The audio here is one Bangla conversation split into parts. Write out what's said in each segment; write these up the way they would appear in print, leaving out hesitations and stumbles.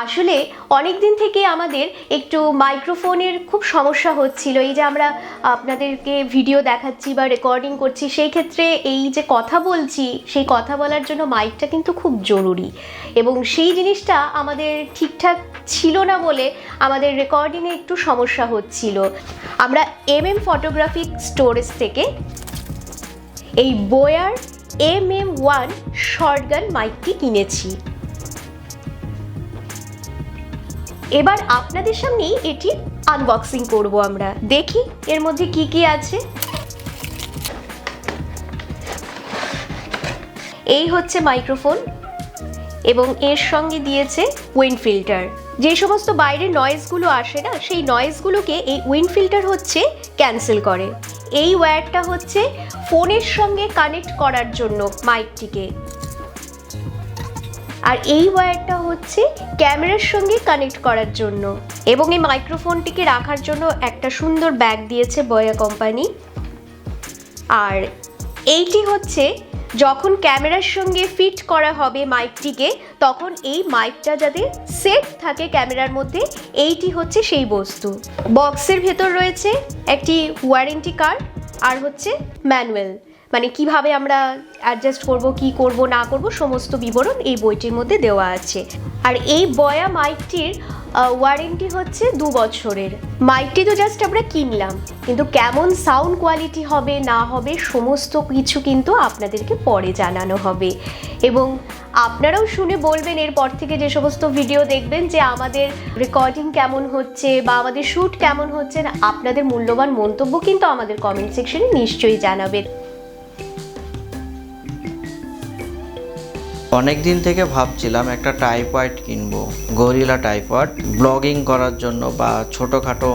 আসলে অনেক দিন থেকে আমাদের একটু মাইক্রোফোনের খুব সমস্যা হচ্ছিল। এই যে আমরা আপনাদেরকে ভিডিও দেখাচ্ছি বা রেকর্ডিং করছি, সেই ক্ষেত্রে এই যে কথা বলছি, সেই কথা বলার জন্য মাইকটা কিন্তু খুব জরুরি, এবং সেই জিনিসটা আমাদের ঠিকঠাক ছিল না বলে আমাদের রেকর্ডিংয়ে একটু সমস্যা হচ্ছিল। আমরা ফটোগ্রাফিক স্টোরেজ থেকে এই বোয়ার MM1 শর্টগান মাইকটি কিনেছি। এবার আপনাদের সামনেই এটি আনবক্সিং করব। আমরা দেখি এর মধ্যে কি কি আছে। এই হচ্ছে মাইক্রোফোন এবং এর সঙ্গে দিয়েছে উইন্ড ফিল্টার। যে সমস্ত বাইরের নয়েজগুলো আসে না, সেই নয়েজগুলোকে এই উইন্ড ফিল্টার হচ্ছে ক্যান্সেল করে। এই ওয়্যারটা হচ্ছে ফোনের সঙ্গে কানেক্ট করার জন্য মাইকটিকে, আর এই ওয়্যারটা হচ্ছে ক্যামেরার সঙ্গে কানেক্ট করার জন্য। এবং এই মাইক্রোফোনটিকে রাখার জন্য একটা সুন্দর ব্যাগ দিয়েছে বোয়া কোম্পানি। আর এইটি হচ্ছে যখন ক্যামেরার সঙ্গে ফিট করা হবে মাইকটিকে, তখন এই মাইকটা যাতে সেট থাকে ক্যামেরার মধ্যে, এইটি হচ্ছে সেই বস্তু। বক্সের ভেতর রয়েছে একটি ওয়ারেন্টি কার্ড আর হচ্ছে ম্যানুয়াল, মানে কিভাবে আমরা অ্যাডজাস্ট করব, কি করব না করব, সমস্ত বিবরণ এই বইটির মধ্যে দেওয়া আছে। আর এই বোয়া মাইকটির ওয়ারেন্টি হচ্ছে 2 বছরের। মাইকটি তো জাস্ট আমরা কিনলাম, কিন্তু কেমন সাউন্ড কোয়ালিটি হবে না হবে সমস্ত কিছু কিন্তু আপনাদেরকে পরে জানানো হবে। এবং আপনারাও শুনে বলবেন এরপর থেকে, যে সমস্ত ভিডিও দেখবেন, যে আমাদের রেকর্ডিং কেমন হচ্ছে বা আমাদের শ্যুট কেমন হচ্ছে। আপনাদের মূল্যবান মন্তব্য কিন্তু আমাদের কমেন্ট সেকশনে নিশ্চয়ই জানাবেন। অনেক দিন থেকে ভাবছিলাম একটা ট্রাইপড কিনবো, গরিলা ট্রাইপড, ব্লগিং করার জন্য বা ছোটোখাটো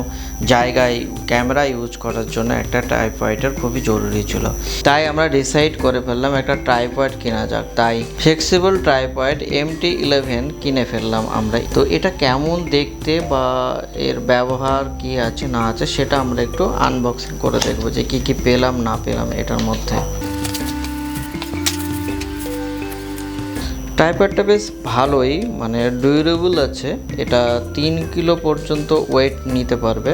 জায়গায় ক্যামেরা ইউজ করার জন্য একটা ট্রাইপডের খুবই জরুরি ছিল। তাই আমরা ডিসাইড করে ফেললাম একটা ট্রাইপড কেনা যাক। তাই ফ্লেক্সিবল ট্রাইপড MT11 কিনে ফেললাম আমরা। তো এটা কেমন দেখতে বা এর ব্যবহার কি আছে না আছে সেটা আমরা একটু আনবক্সিং করে দেখবো, যে কি কি পেলাম না পেলাম এটার মধ্যে। ট্রাইপডটা বেশ ভালোই, মানে ডিউরেবল আছে। এটা 3 কিলো পর্যন্ত ওয়েট নিতে পারবে।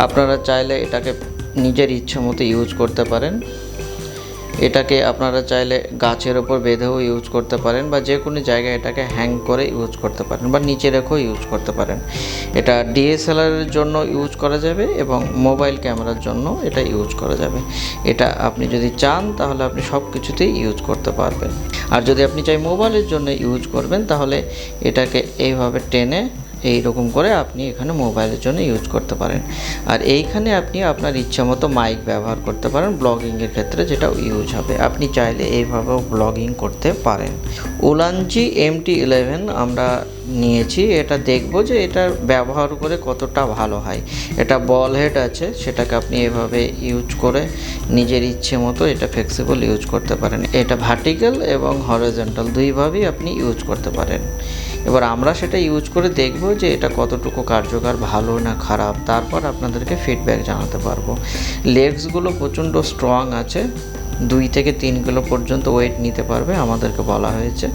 আপনারা চাইলে এটাকে নিজের ইচ্ছা মতো ইউজ করতে পারেন। এটাকে আপনারা চাইলে গাছের ওপর বেঁধেও ইউজ করতে পারেন, বা যে কোনো জায়গায় এটাকে হ্যাং করে ইউজ করতে পারেন, বা নিচে রেখেও ইউজ করতে পারেন। এটা DSLR-এর জন্য ইউজ করা যাবে এবং মোবাইল ক্যামেরার জন্য এটা ইউজ করা যাবে। এটা আপনি যদি চান তাহলে আপনি সব কিছুতেই ইউজ করতে পারবেন। আর যদি আপনি চাই মোবাইলের জন্য ইউজ করবেন, তাহলে এটাকে এইভাবে টেনে এইরকম করে আপনি এখানে মোবাইলের জন্য ইউজ করতে পারেন। আর এইখানে আপনি আপনার ইচ্ছা মতো মাইক ব্যবহার করতে পারেন ব্লগিংয়ের ক্ষেত্রে, যেটা ইউজ হবে। আপনি চাইলে এইভাবেও ব্লগিং করতে পারেন। উলানজি MT11 আমরা নিয়েছি। এটা দেখব যে এটা ব্যবহার করে কতটা ভালো হয়। এটা বল হেড আছে, সেটাকে আপনি এভাবে ইউজ করে নিজের ইচ্ছে মতো এটা ফ্লেক্সিবল ইউজ করতে পারেন। এটা ভার্টিক্যাল এবং হরিজন্টাল দুইভাবেই আপনি ইউজ করতে পারেন। এবার আমরা সেটা ইউজ করে দেখব যে এটা কতটুকু কার্যকর, ভালো না খারাপ, তারপর আপনাদেরকে ফিডব্যাক জানাতে পারবো। লেগসগুলো প্রচণ্ড স্ট্রং আছে, 2 থেকে 3 কিলো পর্যন্ত ওয়েট নিতে পারবে আমাদেরকে বলা হয়েছে।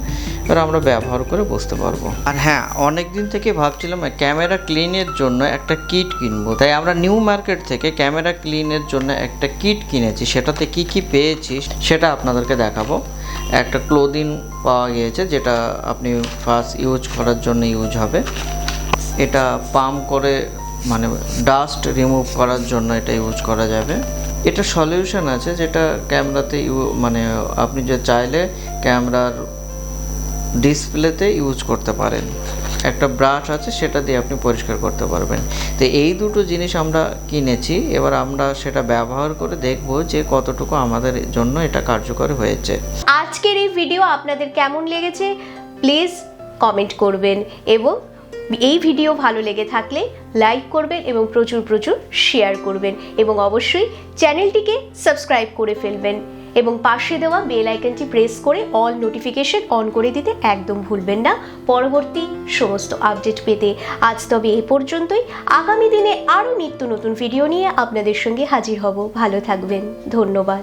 এবার আমরা ব্যবহার করে বুঝতে পারবো। আর হ্যাঁ, অনেক দিন থেকে ভাবছিলাম ক্যামেরা ক্লিনের জন্য একটা কিট কিনবো। তাই আমরা নিউ মার্কেট থেকে ক্যামেরা ক্লিনের জন্য একটা কিট কিনেছি। সেটাতে কি কি পেয়েছি সেটা আপনাদেরকে দেখাবো। একটা ক্লোদিং পাওয়া গিয়েছে, যেটা আপনি ফার্স্ট ইউজ করার জন্য ইউজ হবে। এটা পাম্প করে, মানে ডাস্ট রিমুভ করার জন্য এটা ইউজ করা যাবে। এটা সলিউশন আছে, যেটা ক্যামেরাতে মানে আপনি যে চাইলে ক্যামেরার ডিসপ্লেতে ইউজ করতে পারেন। একটা ব্রাশ আছে, সেটা দিয়ে আপনি পরিষ্কার করতে পারবেন। তো এই দুটো জিনিস আমরা কিনেছি। এবার আমরা সেটা ব্যবহার করে দেখব যে কতটুকু আমাদের জন্য এটা কার্যকর হয়েছে। আজকের এই ভিডিও আপনাদের কেমন লেগেছে প্লিজ কমেন্ট করবেন, এবং এই ভিডিও ভালো লেগে থাকলে লাইক করবেন এবং প্রচুর প্রচুর শেয়ার করবেন, এবং অবশ্যই চ্যানেলটিকে সাবস্ক্রাইব করে ফেলবেন, এবং পাশে দেওয়া বেল আইকনটি প্রেস করে অল নোটিফিকেশন অন করে দিতে একদম ভুলবেন না পরবর্তী সমস্ত আপডেট পেতে। আজ তবে এই পর্যন্তই। আগামী দিনে আরও নিত্য নতুন ভিডিও নিয়ে আপনাদের সঙ্গে হাজির হব। ভালো থাকবেন। ধন্যবাদ।